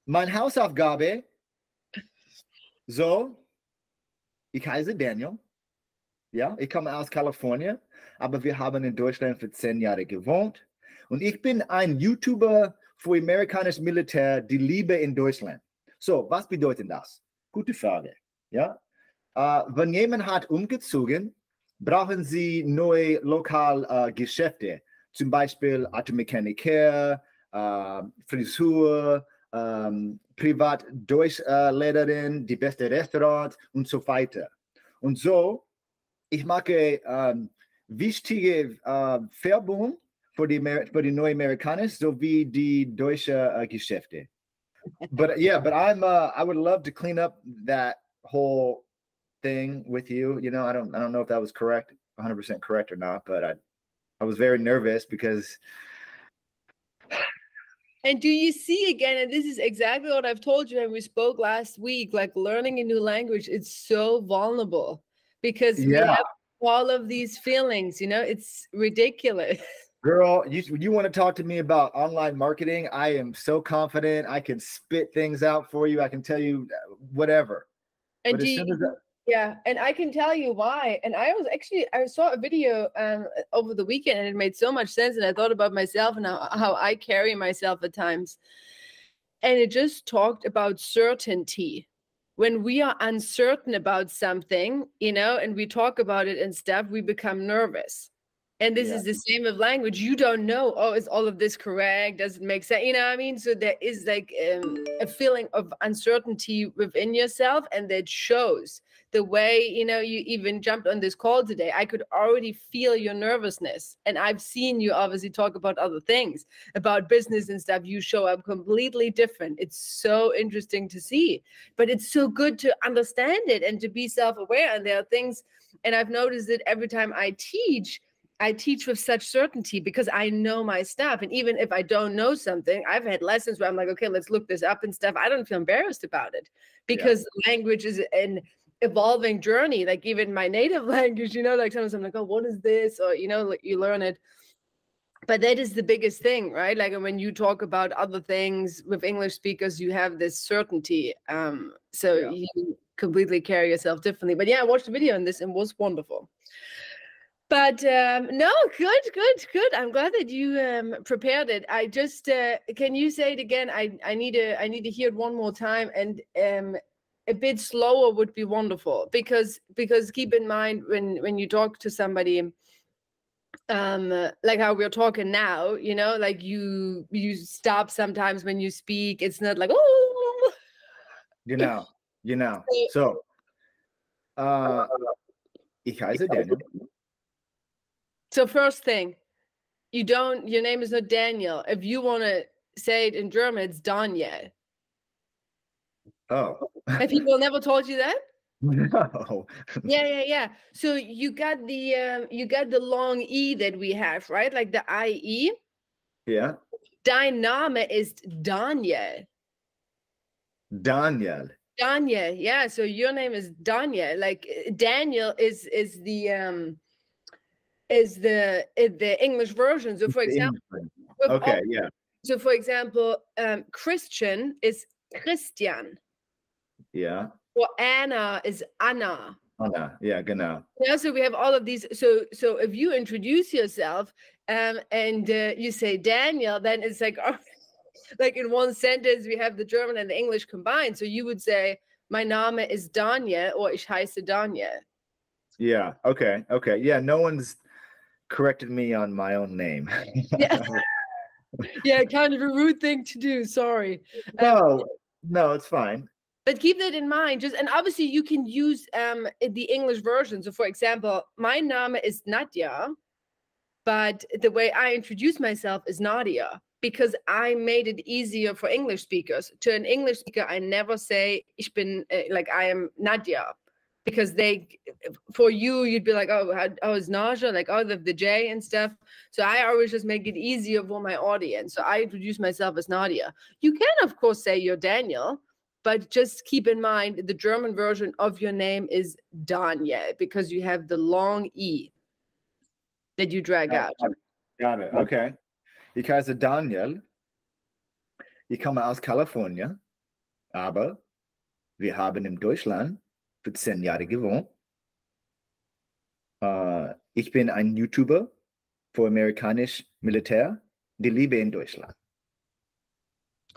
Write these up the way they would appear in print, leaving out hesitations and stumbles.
Mein Hausaufgabe, so, ich heiße Daniel. Ja, ich komme aus Kalifornien, aber wir haben in Deutschland für 10 Jahre gewohnt. Und ich bin ein YouTuber für amerikanisches Militär, die Liebe in Deutschland. So, was bedeutet das? Gute Frage. Ja, wenn jemand hat umgezogen, brauchen sie neue Lokalgeschäfte, zum Beispiel Automechaniker, Frisur, Privat-Deutschlehrerin, die beste Restaurant und so weiter. Und so, ich mache wichtige Werbung für die neuen Amerikaner sowie die deutsche Geschäfte. But yeah, but I would love to clean up that whole thing with you. You know, I don't know if that was correct, 100% correct or not, but I was very nervous because. And do you see again, and this is exactly what I've told you when we spoke last week, like learning a new language, it's so vulnerable because we have all of these feelings, you know, it's ridiculous. Girl, you want to talk to me about online marketing? I am so confident. I can spit things out for you. I can tell you whatever. And yeah, and I can tell you why. And I saw a video over the weekend, and it made so much sense. And I thought about myself and how I carry myself at times. And it just talked about certainty. When we are uncertain about something, you know, and we talk about it and stuff, we become nervous. And this is the same with language. You don't know, oh, is all of this correct? Does it make sense? You know what I mean? So there is like a feeling of uncertainty within yourself, and that shows the way, you know, you even jumped on this call today. I could already feel your nervousness. And I've seen you obviously talk about other things, about business and stuff. You show up completely different. It's so interesting to see. But it's so good to understand it and to be self-aware. And there are things, and I've noticed that every time I teach with such certainty because I know my stuff. And even if I don't know something, I've had lessons where I'm like, okay, let's look this up and stuff. I don't feel embarrassed about it because language is an evolving journey. Like even my native language, you know, like sometimes I'm like, oh, what is this? Or, you know, like you learn it. But that is the biggest thing, right? Like when you talk about other things with English speakers, you have this certainty. So you completely carry yourself differently. But yeah, I watched the video on this and it was wonderful. But no, good. I'm glad that you prepared it. I just can you say it again? I need to hear it one more time, and a bit slower would be wonderful because keep in mind when you talk to somebody, like how we're talking now, you know, like you stop sometimes when you speak. It's not like oh, you know. So, ich heiße Daniel. So first thing, your name is not Daniel. If you want to say it in German, it's Daniel. Oh. Have people never told you that? No. Yeah. So you got the long E that we have, right? Like the IE. Yeah. Dein Name ist Daniel. Daniel. Daniel, yeah. So your name is Daniel. Like Daniel is the English version. So for example, So for example, Christian is Christian. Yeah. Or Anna is Anna. Anna, yeah, genau. Yeah, so we have all of these. So if you introduce yourself and you say Daniel, then it's like, oh, like in one sentence we have the German and the English combined. So you would say, mein Name ist Daniel, or ich heiße Daniel. Yeah. Okay. Yeah. No one's corrected me on my own name. Yeah, kind of a rude thing to do. Sorry. No, it's fine. But keep that in mind. And obviously you can use the English version. So for example, mein Name ist Nadja, but the way I introduce myself is Nadia, because I made it easier for English speakers. To an English speaker, I never say ich bin like I am Nadja, because for you, you'd be like, oh, is Nadja, like, oh, the J and stuff. So I always just make it easier for my audience. So I introduce myself as Nadia. You can, of course, say you're Daniel, but just keep in mind the German version of your name is Daniel, because you have the long E that you drag out. Got it. Okay. Ich heiße Daniel. Ich komme aus Kalifornien. Aber wir haben in Deutschland für 10 Jahre gewohnt. Ich bin ein YouTuber für amerikanisch Militär, die lebe in Deutschland.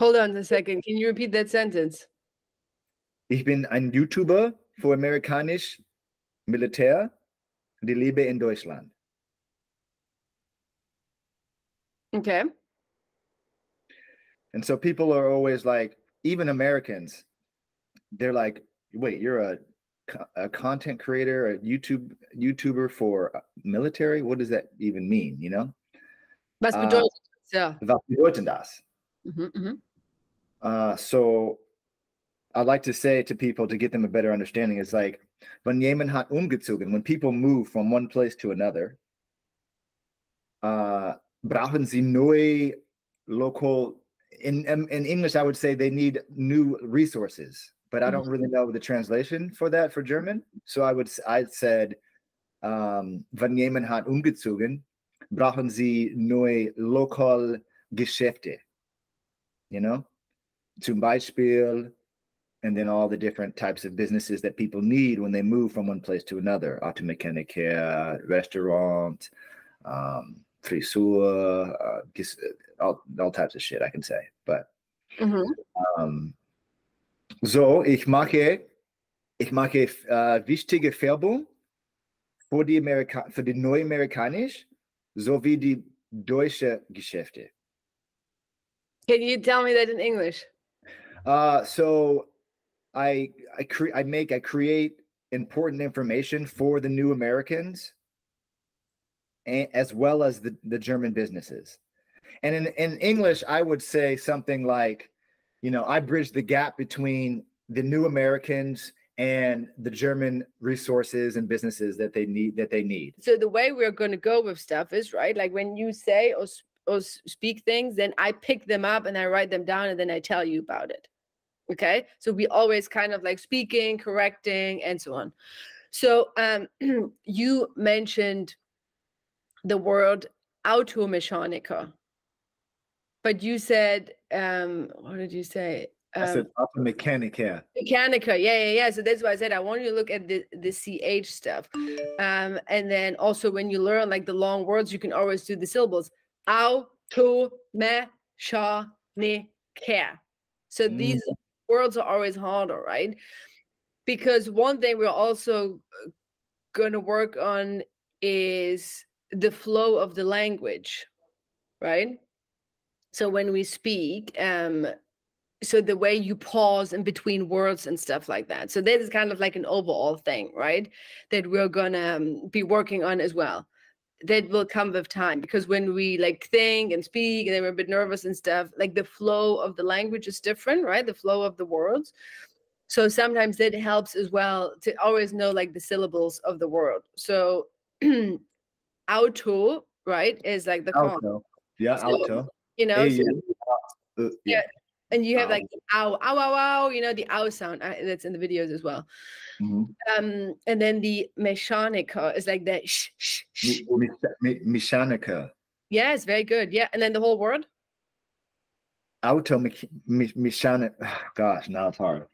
Hold on a second. Can you repeat that sentence? Ich bin ein YouTuber für amerikanisch Militär, die lebe in Deutschland. Okay. And so people are always like, even Americans, they're like, wait, you're a content creator, a YouTuber for military? What does that even mean, you know? Was bedeutet das? Ja. Was bedeutet das? So I like to say to people to get them a better understanding is like, wenn jemand hat umgezogen, when people move from one place to another, brauchen sie neue local, in English, I would say they need new resources, but I don't really know the translation for that for German. So I said, wenn jemand hat umgezogen, brauchen sie neue local Geschäfte, you know? Zum Beispiel, and then all the different types of businesses that people need when they move from one place to another. Automechaniker, restaurant, Frisur, all types of shit I can say. But so ich mache wichtige Werbung für die neue amerikanisch sowie die deutsche Geschäfte. Can you tell me that in English? So I create important information for the new Americans, as well as the German businesses. And in English, I would say something like, you know, I bridge the gap between the new Americans and the German resources and businesses that they need. So the way we're going to go with stuff is, right, like when you say or speak things, then I pick them up and I write them down and then I tell you about it. Okay, so we always kind of like speaking, correcting, and so on. So you mentioned the word Automechaniker, but you said, what did you say? I said Automechaniker. Mechanica, yeah. So that's why I said I want you to look at the CH stuff. And then also when you learn like the long words, you can always do the syllables. Automechaniker. So these words are always harder, right? Because one thing we're also going to work on is the flow of the language, right? So when we speak, so the way you pause in between words and stuff like that. So that is kind of like an overall thing, right? That we're going to be working on as well. That will come with time, because when we like think and speak and then we're a bit nervous and stuff, like the flow of the language is different, right? The flow of the words. So sometimes that helps as well to always know like the syllables of the word. So auto, right, is like the auto. Yeah, so, auto. You know, yeah. And you have like the ow, ow, ow, ow, you know, the ow sound. That's in the videos as well. And then the mechanica is like that. Mechanica. Yes, very good. Yeah, and then the whole word. Mechanica. Gosh, now it's hard.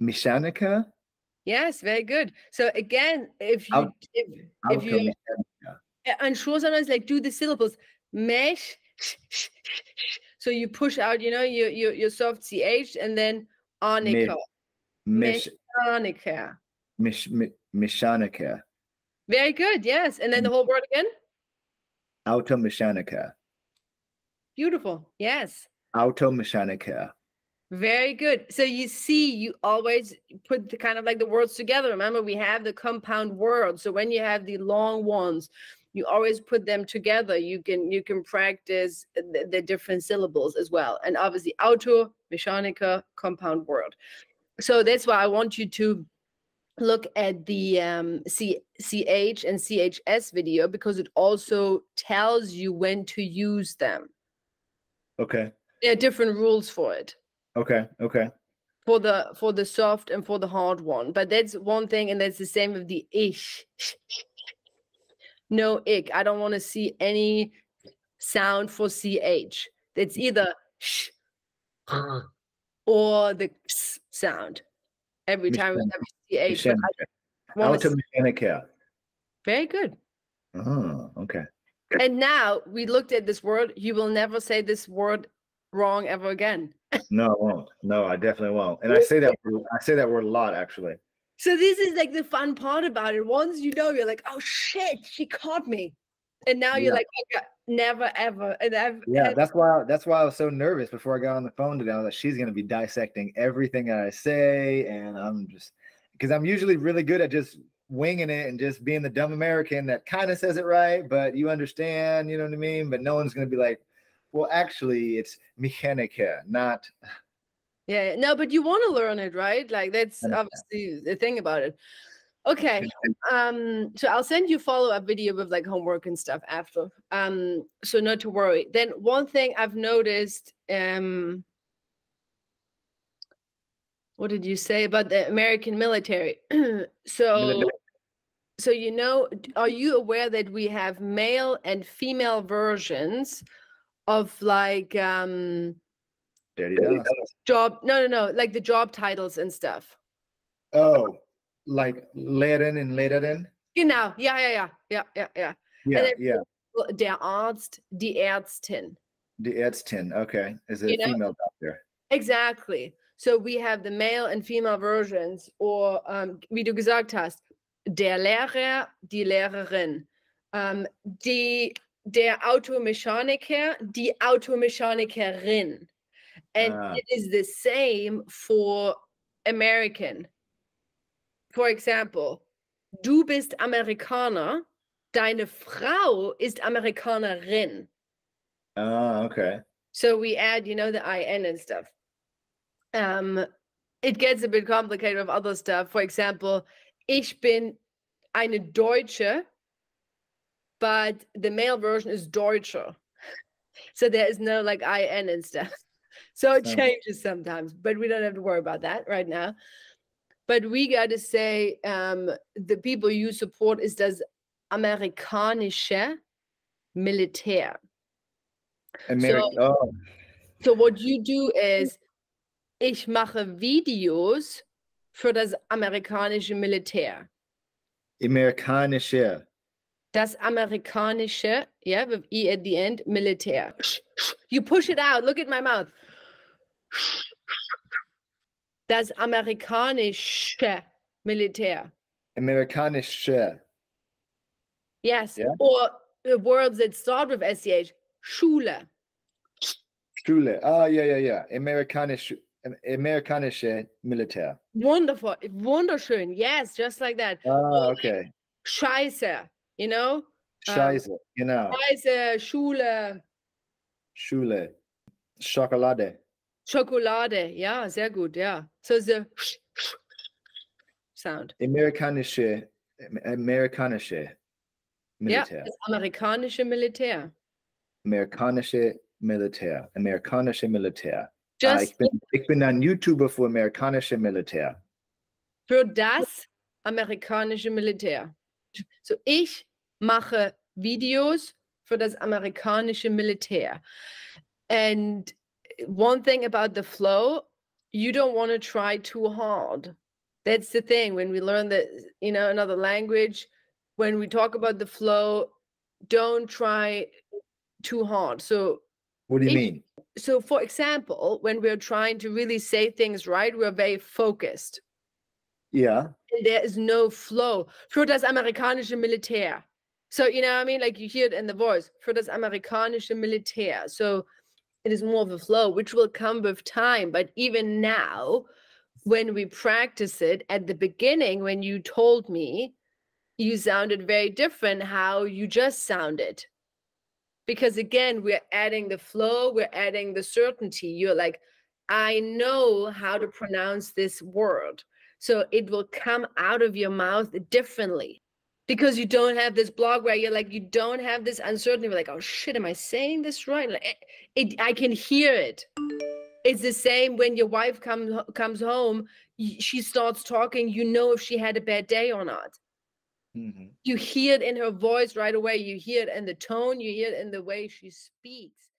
Mechanica. Yes, very good. So again, if you unsure sometimes, like do the syllables. Mesh. So you push out, you know, your soft ch, and then anica. Mechanica. Mechanica. Very good. Yes, and then the whole word again. Automechanica. Beautiful. Yes. Automechanica. Very good. So you see, you always put the kind of like the words together. Remember, we have the compound words. So when you have the long ones, you always put them together. You can practice the different syllables as well. And obviously, auto, mechanica, compound word. So that's why I want you to look at the CH and CHS video, because it also tells you when to use them. Okay. There are different rules for it. Okay. For the soft and for the hard one. But that's one thing, and that's the same with the ish. No ick. I don't want to see any sound for CH. It's either sh or the sound every time we have a CH. Automechanica. Very good. Oh, okay. And now we looked at this word. You will never say this word wrong ever again. No, I won't. No, I definitely won't. And I say that word a lot, actually. So this is like the fun part about it. Once you know, you're like, oh shit, she caught me. And now you're like, okay, never ever. And that's why I was so nervous before I got on the phone today. I was like, she's gonna be dissecting everything I say, and I'm just because I'm usually really good at just winging it and just being the dumb American that kind of says it right, but you understand, you know what I mean? But no one's gonna be like, well, actually, it's mechanica, not. Yeah, no, but you want to learn it, right? Like that's obviously the thing about it. Okay. So I'll send you follow-up video with like homework and stuff after. So not to worry. Then one thing I've noticed, what did you say about the American military? So you know, are you aware that we have male and female versions of like job like the job titles and stuff? Oh, like Lehrerin and Lehrerin? Genau, ja. Der Arzt, die Ärztin. Die Ärztin, okay. Is a female doctor. Exactly. So we have the male and female versions, or wie du gesagt hast, der Lehrer, die Lehrerin, der Automechaniker, die Automechanikerin. And it is the same for American. For example, du bist Amerikaner, deine Frau ist Amerikanerin. Okay. So we add, you know, the IN and stuff. It gets a bit complicated with other stuff. For example, ich bin eine Deutsche, but the male version is Deutscher. So there is no like IN and stuff. So it changes sometimes, but we don't have to worry about that right now. But we got to say, the people you support is das amerikanische Militär. So what you do is, ich mache Videos für das amerikanische Militär. Amerikanische. Das amerikanische, yeah, with E at the end, Militär. You push it out. Look at my mouth. Das amerikanische Militär. Amerikanische. Yes. Yeah. Or the words that start with SCH. Schule. Schule. Oh, yeah. Amerikanische Militär. Wonderful. Wunderschön. Yes, just like that. Oh, okay. Scheiße. You know? Scheiße, genau. Scheiße, Schule. Schule. Schokolade. Schokolade. Ja, sehr gut, ja. So the sound. Amerikanische Militär. Ja, das amerikanische Militär. Amerikanische Militär. Ich bin ein YouTuber für amerikanische Militär. Für das amerikanische Militär. So, ich mache Videos für das amerikanische Militär. And one thing about the flow, you don't want to try too hard. That's the thing. When we learn that, you know, another language, when we talk about the flow, don't try too hard. So what do you mean? So for example, when we're trying to really say things right, we're very focused. Yeah. And there is no flow. Für das amerikanische Militär. So, you know what I mean? Like you hear it in the voice. Für das amerikanische Militär. So it is more of a flow, which will come with time. But even now, when we practice it at the beginning, when you told me, you sounded very different how you just sounded. Because again, we're adding the flow, we're adding the certainty. You're like, I know how to pronounce this word. So it will come out of your mouth differently. Because you don't have this block where you're like, you don't have this uncertainty. You're like, oh shit, am I saying this right? Like, I can hear it. It's the same when your wife comes home, she starts talking, you know if she had a bad day or not. Mm-hmm. You hear it in her voice right away. You hear it in the tone, you hear it in the way she speaks.